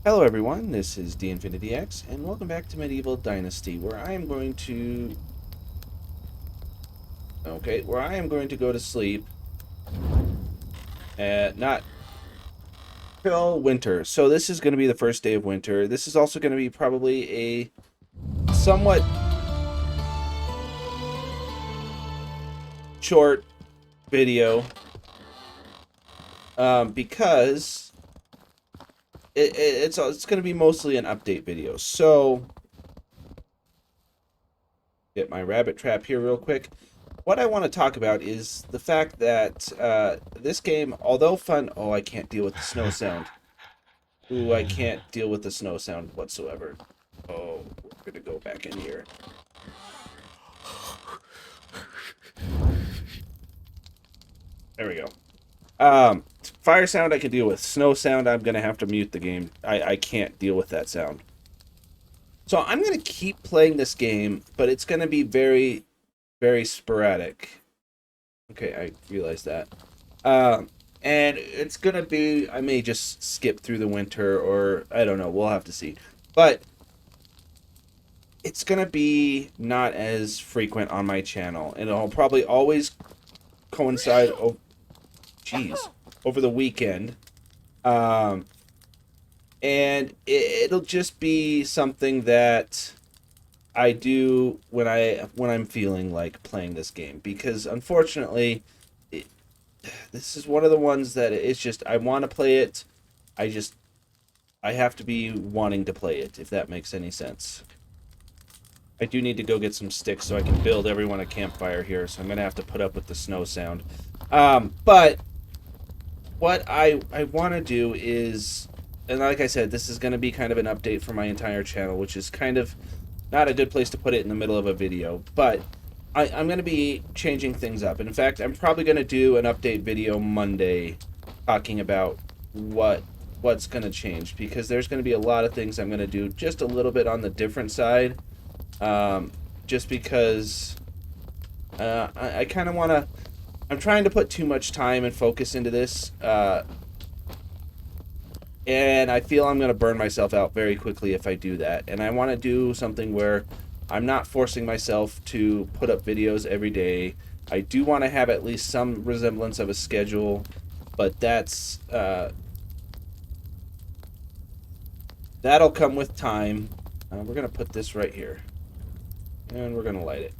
Hello everyone, this is DInfinityX, and welcome back to Medieval Dynasty, where I am going to... where I am going to go to sleep at not till winter. So this is going to be the first day of winter. This is also going to be probably a somewhat short video, because it's going to be mostly an update video. So, get my rabbit trap here real quick. What I want to talk about is the fact that this game, although fun... Oh, I can't deal with the snow sound. Ooh, I can't deal with the snow sound whatsoever. Oh, we're going to go back in here. There we go. Fire sound I can deal with. Snow sound, I'm going to have to mute the game. I can't deal with that sound. So I'm going to keep playing this game, but it's going to be very, very sporadic. Okay, I realized that. And it's going to be... I may just skip through the winter, or I don't know. We'll have to see. But it's going to be not as frequent on my channel. And it'll probably always coincide... Oh, jeez. Over the weekend. And it'll just be something that I do when I'm feeling like playing this game, because unfortunately this is one of the ones that it's just I want to play it. I have to be wanting to play it, if that makes any sense. I do need to go get some sticks so I can build everyone a campfire here, so I'm gonna have to put up with the snow sound. But what I want to do is, and like I said, this is going to be kind of an update for my entire channel, which is kind of not a good place to put it in the middle of a video, but I'm going to be changing things up. And in fact, I'm probably going to do an update video Monday talking about what's going to change, because there's going to be a lot of things I'm going to do just a little bit on the different side, just because I kind of want to... I'm trying to put too much time and focus into this, and I feel I'm going to burn myself out very quickly if I do that. And I want to do something where I'm not forcing myself to put up videos every day. I do want to have at least some resemblance of a schedule, but that's that'll come with time. We're going to put this right here, and we're going to light it.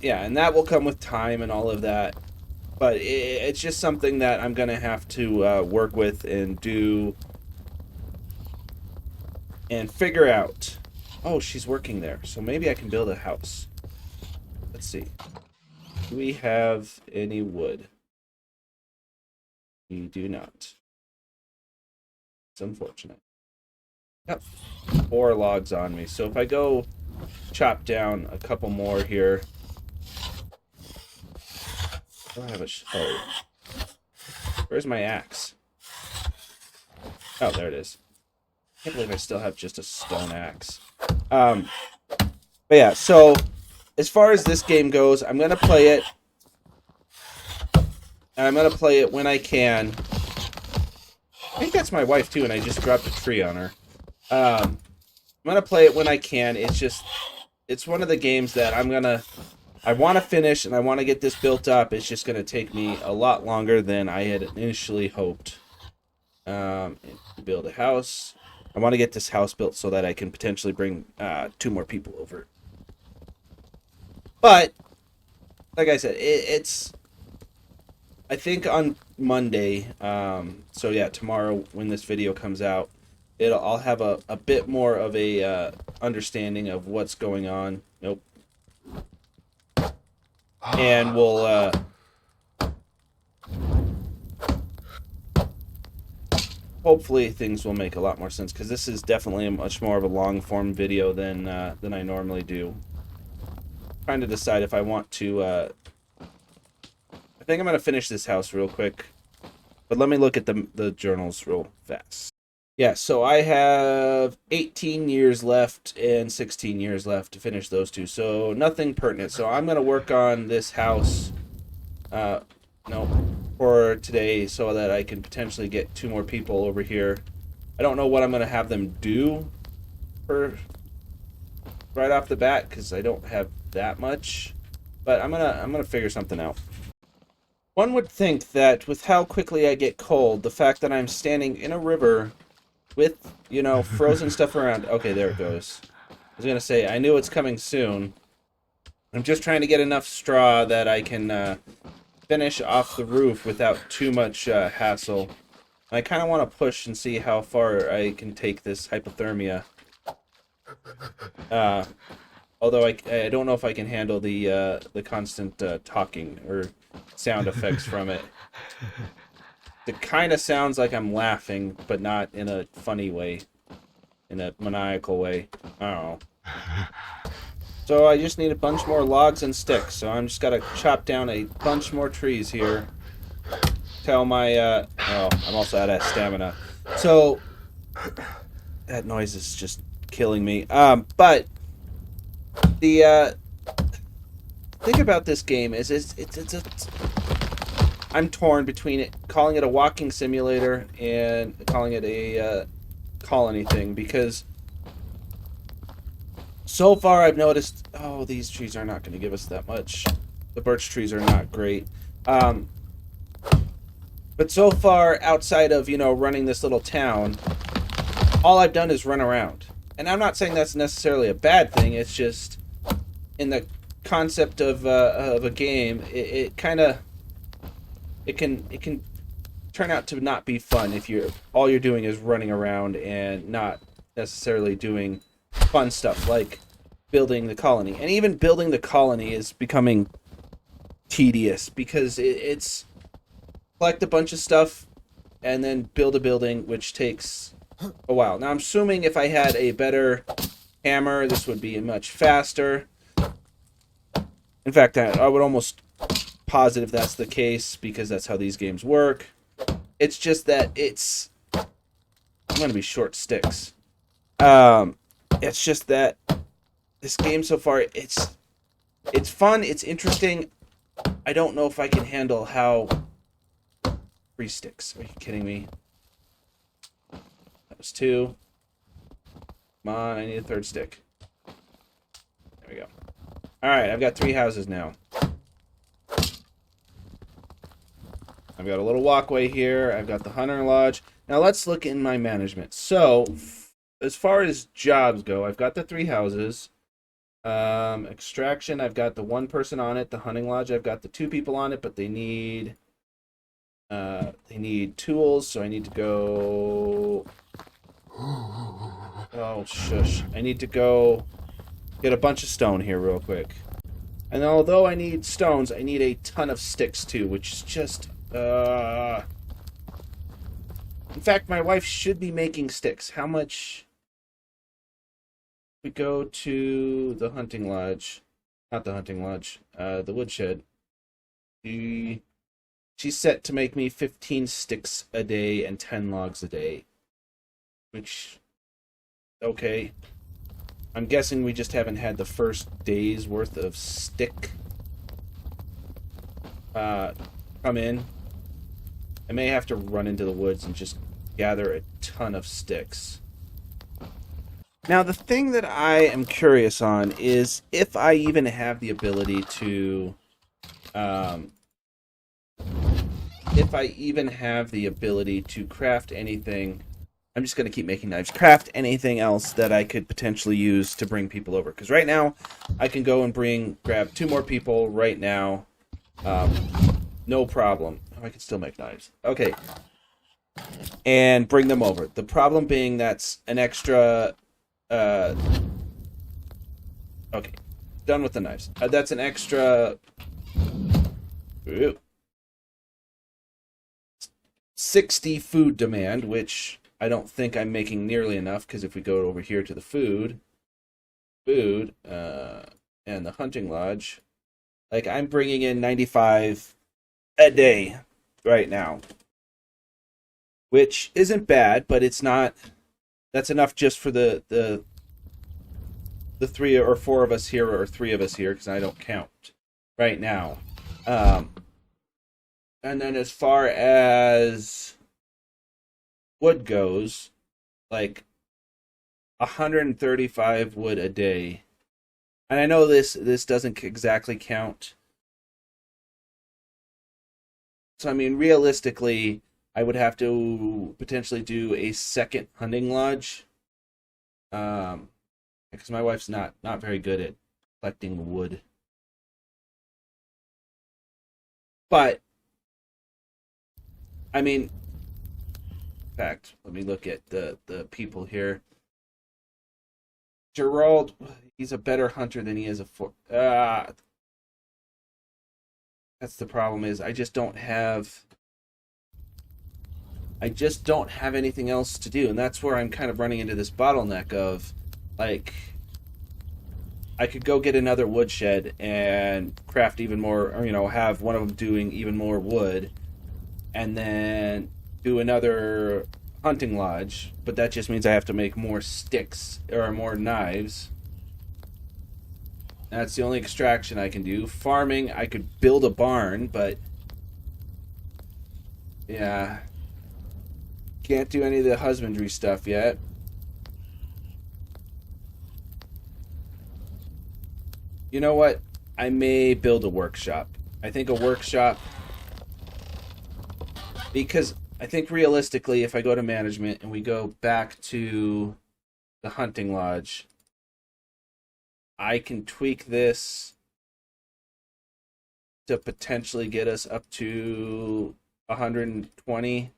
Yeah, and that will come with time and all of that, but it's just something that I'm gonna have to work with and do and figure out. Oh, she's working there, so maybe I can build a house. Let's see. Do we have any wood? We do not. It's unfortunate. Got 4 logs on me, so if I go chop down a couple more here. I don't have a... Oh. Where's my axe? Oh, there it is. I can't believe I still have just a stone axe. But yeah, so as far as this game goes, I'm going to play it. And I'm going to play it when I can. I think that's my wife, too, and I just dropped a tree on her. I'm going to play it when I can. It's just... It's one of the games that I want to finish, and I want to get this built up. It's just going to take me a lot longer than I had initially hoped. Build a house. I want to get this house built so that I can potentially bring 2 more people over. But, like I said, it's... I think on Monday, so yeah, tomorrow when this video comes out, I'll have a bit more of a understanding of what's going on. Nope. And we'll hopefully things will make a lot more sense, because this is definitely a much more of a long form video than I normally do. Trying to decide if I want to. I think I'm gonna finish this house real quick, but let me look at the journals real fast. Yeah, so I have 18 years left and 16 years left to finish those 2. So nothing pertinent. So I'm going to work on this house for today so that I can potentially get 2 more people over here. I don't know what I'm going to have them do for right off the bat because I don't have that much, but I'm gonna figure something out. One would think that with how quickly I get cold, the fact that I'm standing in a river with, frozen stuff around. Okay, there it goes. I was gonna say, I knew it's coming soon. I'm just trying to get enough straw that I can finish off the roof without too much hassle. I kind of want to push and see how far I can take this hypothermia. Although I don't know if I can handle the constant talking or sound effects from it. It kind of sounds like I'm laughing, but not in a funny way, in a maniacal way. I don't know. So I just need a bunch more logs and sticks. So I'm just gotta chop down a bunch more trees here. Tell my oh, I'm also out of stamina. So that noise is just killing me. But the thing about this game is I'm torn between calling it a walking simulator and calling it a colony thing, because so far I've noticed, oh, these trees are not going to give us that much. The birch trees are not great. But so far, outside of, running this little town, all I've done is run around. And I'm not saying that's necessarily a bad thing. It's just, in the concept of a game, it can turn out to not be fun if all you're doing is running around and not necessarily doing fun stuff like building the colony. And even building the colony is becoming tedious because it's collect a bunch of stuff and then build a building, which takes a while. Now I'm assuming if I had a better hammer, this would be much faster. In fact, I would almost positive that's the case because that's how these games work. It's just that I'm gonna be short sticks. It's just that this game so far, it's fun, it's interesting. I don't know if I can handle how 3 sticks. Are you kidding me? That was 2. Come on, I need a 3rd stick. There we go. Alright, I've got 3 houses now. I've got a little walkway here. I've got the hunter lodge. Now let's look in my management. So, as far as jobs go, I've got the 3 houses. Extraction, I've got the 1 person on it. The hunting lodge, I've got the 2 people on it, but they need tools, so I need to go. Oh shush! I need to go get a bunch of stone here real quick. And although I need stones, I need a ton of sticks too, which is just in fact, my wife should be making sticks. How much? We go to the hunting lodge. Not the hunting lodge. The woodshed. She's set to make me 15 sticks a day and 10 logs a day. Which, okay. I'm guessing we just haven't had the first day's worth of stick come in. I may have to run into the woods and just gather a ton of sticks. Now, the thing that I am curious on is if I even have the ability to, craft anything. I'm just going to keep making knives. Craft anything else that I could potentially use to bring people over. Because right now, I can go and grab 2 more people right now. No problem. Oh, I can still make knives. Okay. And bring them over. The problem being that's an extra... okay. Done with the knives. That's an extra... 60 food demand, which I don't think I'm making nearly enough, because if we go over here to the food, and the hunting lodge, like, I'm bringing in 95 a day right now, which isn't bad, but it's not. That's enough just for the 3 or 4 of us here, or 3 of us here, because I don't count right now. And then as far as wood goes, like 135 wood a day. And I know this doesn't exactly count. So I mean realistically, I would have to potentially do a second hunting lodge. Because my wife's not very good at collecting wood. But I mean, in fact, let me look at the people here. Gerald, he's a better hunter than he is a that's the problem is I just don't have anything else to do, and that's where I'm kind of running into this bottleneck of like I could go get another woodshed and craft even more, or have one of them doing even more wood, and then do another hunting lodge, but that just means I have to make more sticks or more knives. That's the only extraction I can do. Farming, I could build a barn, but yeah, can't do any of the husbandry stuff yet. You know what? I may build a workshop. I think a workshop, because I think realistically, if I go to management and we go back to the hunting lodge, I can tweak this to potentially get us up to 120.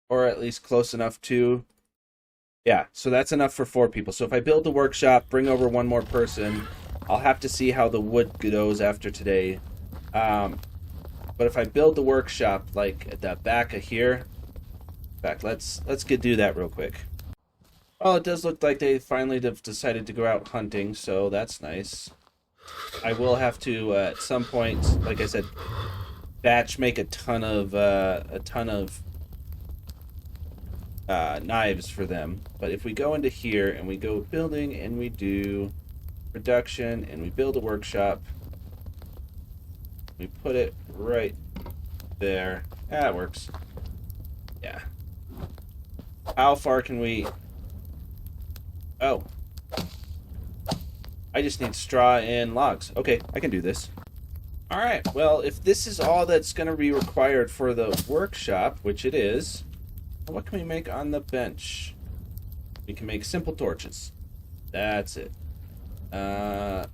Or at least close enough to. Yeah, so that's enough for 4 people. So if I build the workshop, bring over one more person, I'll have to see how the wood goes after today. But if I build the workshop like at the back of here, in fact, let's do that real quick. Well, it does look like they finally have decided to go out hunting, so that's nice. I will have to at some point, like I said, batch make a ton of knives for them. But if we go into here and we go building and we do production and we build a workshop, we put it right there. That works. Yeah. How far can we... Oh. I just need straw and logs. Okay, I can do this. Alright, well, if this is all that's going to be required for the workshop, which it is, what can we make on the bench? We can make simple torches. That's it. For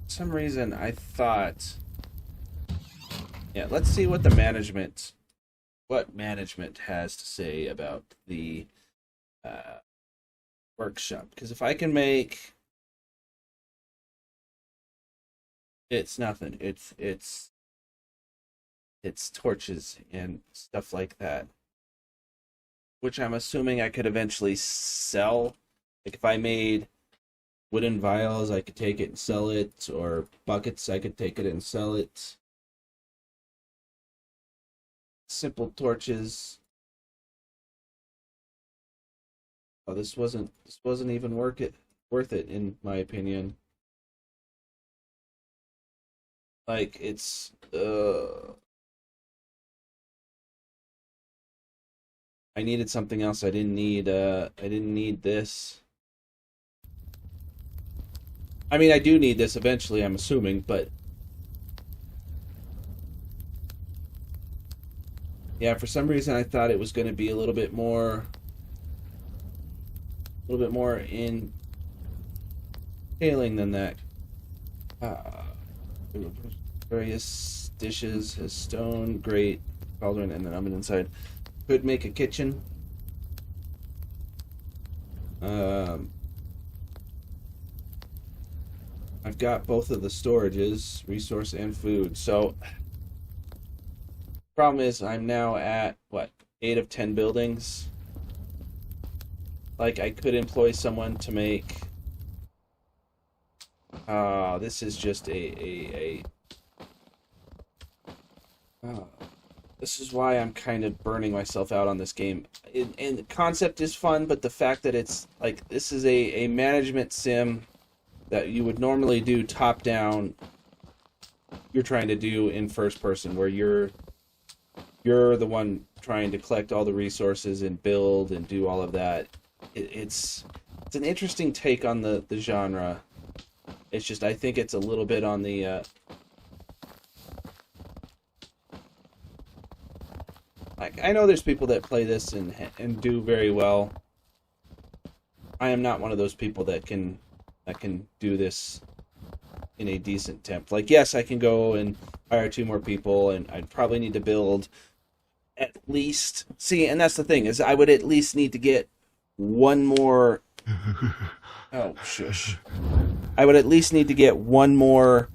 some reason, I thought... Yeah, let's see what management has to say about the workshop. Because if I can make... It's nothing. It's torches and stuff like that, which I'm assuming I could eventually sell. Like if I made wooden vials, I could take it and sell it, or buckets, I could take it and sell it. Simple torches. Oh, this wasn't even worth it in my opinion. Like it's I needed something else. I didn't need this. I mean, I do need this eventually, I'm assuming, but yeah, for some reason I thought it was going to be a little bit more entailing than that. Various dishes, a stone, grate, cauldron, and an oven inside. Could make a kitchen. I've got both of the storages, resource and food. So, problem is I'm now at, what, 8 of 10 buildings? Like, I could employ someone to make... this is just this This is why I'm kind of burning myself out on this game. And the concept is fun, but the fact that it's like this is a management sim that you would normally do top down, you're trying to do in first person, where you're the one trying to collect all the resources and build and do all of that. It's an interesting take on the genre. It's just, I think it's a little bit on the I know there's people that play this and do very well. I am not one of those people that can do this in a decent temp. Like, yes, I can go and hire 2 more people, and I'd probably need to build at least... See, and that's the thing, is I would at least need to get 1 more... Oh, shush. I would at least need to get 1 more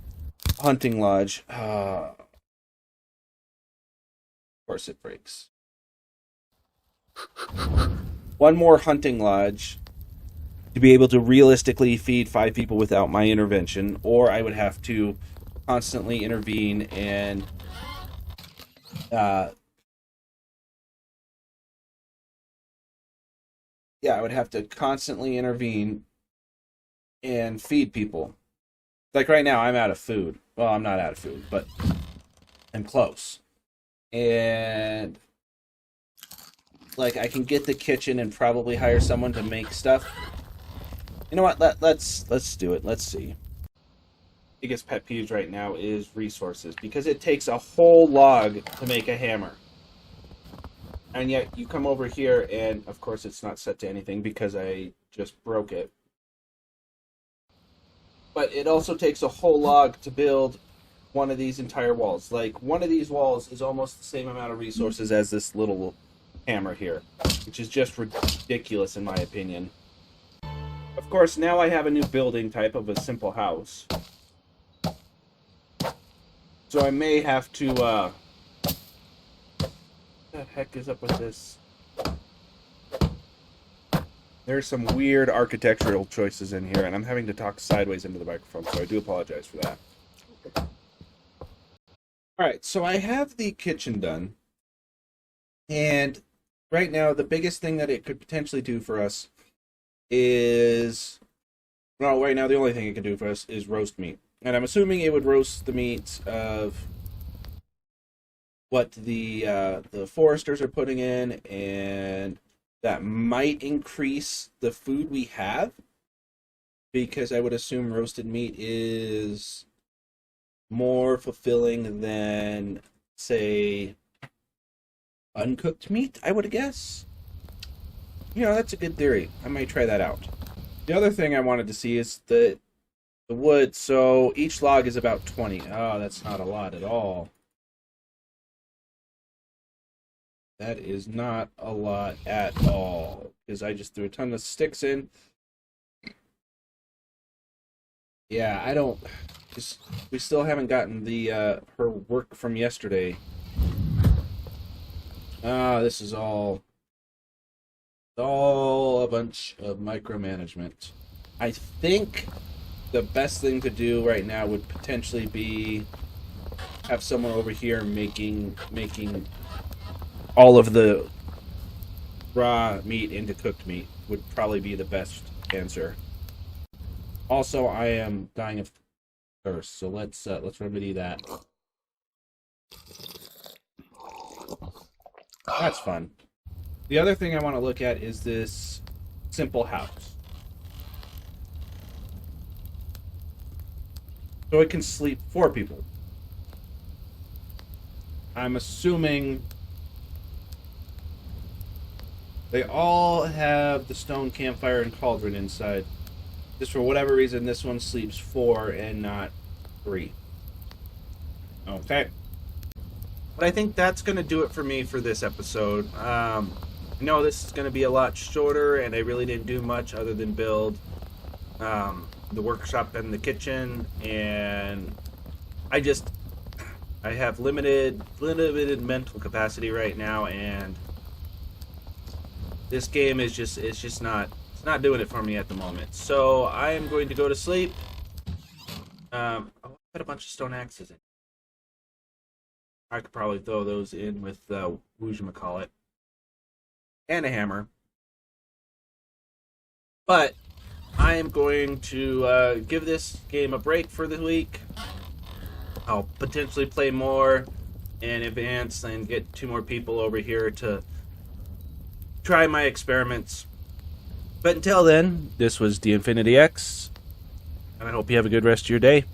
hunting lodge. Of course it breaks. 1 more hunting lodge to be able to realistically feed 5 people without my intervention, or I would have to constantly intervene and I would have to constantly intervene and feed people. Like right now, I'm out of food. Well, I'm not out of food, but I'm close. And like, I can get the kitchen and probably hire someone to make stuff. You know what? Let's do it. Let's see. Biggest pet peeves right now is resources, because it takes a whole log to make a hammer. And yet you come over here and of course it's not set to anything because I just broke it. But it also takes a whole log to build one of these entire walls. Like, one of these walls is almost the same amount of resources as this little hammer here, which is just ridiculous in my opinion. Of course, now I have a new building type of a simple house. So I may have to, what the heck is up with this? There's some weird architectural choices in here, and I'm having to talk sideways into the microphone, so I do apologize for that. Alright, so I have the kitchen done, and right now the biggest thing that it could potentially do for us is... Well, right now the only thing it can do for us is roast meat. And I'm assuming it would roast the meat of what the foresters are putting in, and that might increase the food we have, because I would assume roasted meat is more fulfilling than, say, uncooked meat, I would guess. You know, that's a good theory. I might try that out. The other thing I wanted to see is the wood. So each log is about 20. Oh, that's not a lot at all. That is not a lot at all, because I just threw a ton of sticks in. Yeah, I don't... We still haven't gotten the her work from yesterday. This is all a bunch of micromanagement. I think the best thing to do right now would potentially be have someone over here making all of the raw meat into cooked meat would probably be the best answer. Also, I am dying of thirst, so let's remedy that. That's fun. The other thing I want to look at is this simple house. So it can sleep 4 people. I'm assuming they all have the stone campfire and cauldron inside. Just for whatever reason, this one sleeps 4 and not 3. Okay. But I think that's going to do it for me for this episode. I know this is going to be a lot shorter, and I really didn't do much other than build the workshop and the kitchen, and I have limited mental capacity right now, and this game is just not doing it for me at the moment. So I am going to go to sleep. I put a bunch of stone axes in. I could probably throw those in with whatchamacallit and a hammer. But I am going to give this game a break for the week. I'll potentially play more and advance and get 2 more people over here to try my experiments. But until then, this was The Infinity X, and I hope you have a good rest of your day.